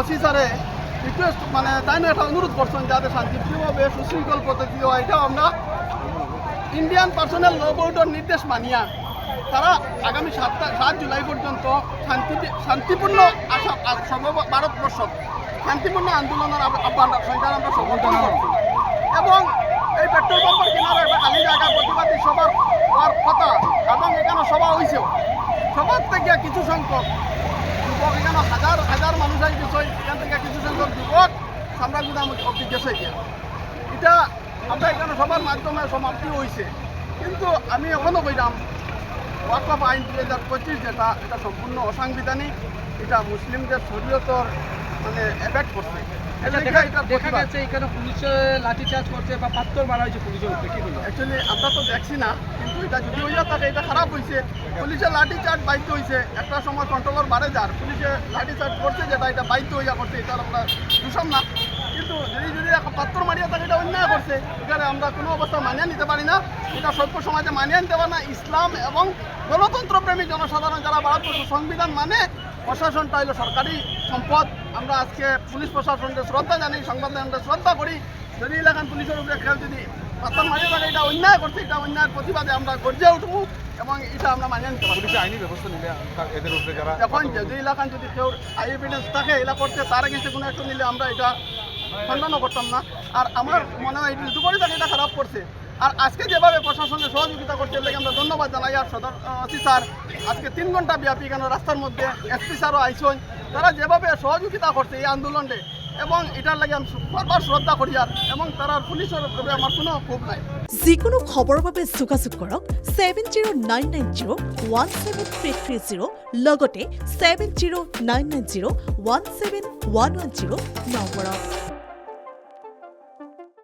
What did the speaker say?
OC স্যারে request মানে তাই না একটা অনুরোধ করছেন যাতে শান্তিপ্রিয়ভাবে সুশৃঙ্খল পদ্ধতি হয় এটাও আমরা ইন্ডিয়ান পার্সোনাল ল বোর্ডের নির্দেশ মানিয়া তারা আগামী 7 জুলাই পর্যন্ত শান্তিপূর্ণ ভারতবর্ষ শান্তিপূর্ণ আন্দোলনের আহ্বান সেটার আমরা সমর্থন করছি এবং এই পেট্রোল পাম্পের কিনারে একটা খালি জায়গা প্রতিবাদী সবার হওয়ার কথা এবং এখানে সভা হয়েছেও সবার থেকে কিছু সংখ্যক যুবক এখানে হাজার হাজার মানুষ আসছে এখান থেকে কিছু সংখ্যক যুবক সাম্রাজ্যদাম অব্দি গেছে গিয়া এটা আমরা এখানে সবার মাধ্যমে সমাপ্তি হয়েছে কিন্তু আমি এখনও কইলাম ওয়াকফ আইন 2025 যেটা এটা সম্পূর্ণ অসাংবিধানিক এটা মুসলিমদের শরীয়তর মানে এফেক্ট করছে দেখা যাচ্ছে এখানে পুলিশে লাঠিচার্জ করছে বা পাথর মারা হয়েছে পুলিশের উপরে কি বলবো অ্যাকচুয়ালি আমরা তো দেখছি না কিন্তু এটা যদি হইয়া থাকে এটা খারাপ হয়েছে পুলিশের লাঠিচার্জ বাধ্য হয়েছে একটা সময় কন্ট্রোলার বাড়ে যার পুলিশে লাঠিচার্জ করছে যেটা এটা বাধ্য হইয়া করছে এটা আমরা দূষণ না কিন্তু যদি পাথর মারিয়া থাকে এটা অন্যায় করছে এখানে আমরা কোনো অবস্থা মানিয়ে নিতে পারি না এটা সভ্য সমাজে মানিয়ে নিতে পারে না ইসলাম এবং গণতন্ত্রপ্রেমী জনসাধারণ যারা ভারতবর্ষ সংবিধান মানে প্রশাসনটা হলো সরকারি সম্পদ আমরা আজকে পুলিশ প্রশাসনকে শ্রদ্ধা জানি সংবাদদানকে শ্রদ্ধা করি যদি এলাকান পুলিশের উপরে কেউ যদি পাথর মারিয়ে থাকে এটা অন্যায় করছে এটা অন্যায়ের প্রতিবাদে আমরা গর্জে উঠবো এবং এটা আমরা মানিয়ে নিতে পারি আইনি ব্যবস্থা নিলে এদের উপরে যারা এখন যদি এলাকান যদি কেউ আই এভিডেন্স থাকে এলা করছে তার এগেন্সে কোনো অ্যাকশন নিলে আমরা এটা খণ্ডনও করতাম না আর আমার মনে হয় এটা দুপুরে থাকে এটা খারাপ করছে আর আজকে যেভাবে প্রশাসনের সহযোগিতা করছে এর লাগে আমরা ধন্যবাদ জানাই আর সদর ওসি স্যার আজকে 3 ঘন্টা ব্যাপী কেন রাস্তার মধ্যে এসপি স্যারও আইসন তারা যেভাবে সহযোগিতা করছে এই আন্দোলনে এবং এটার লাগে আমি বারবার শ্রদ্ধা করি আর এবং তারা পুলিশের উপরে আমার কোনো ক্ষোভ নাই যিকোনো খবৰৰ বাবে যোগাযোগ কৰক 7099017330 লগতে 7099017110 নম্বৰত।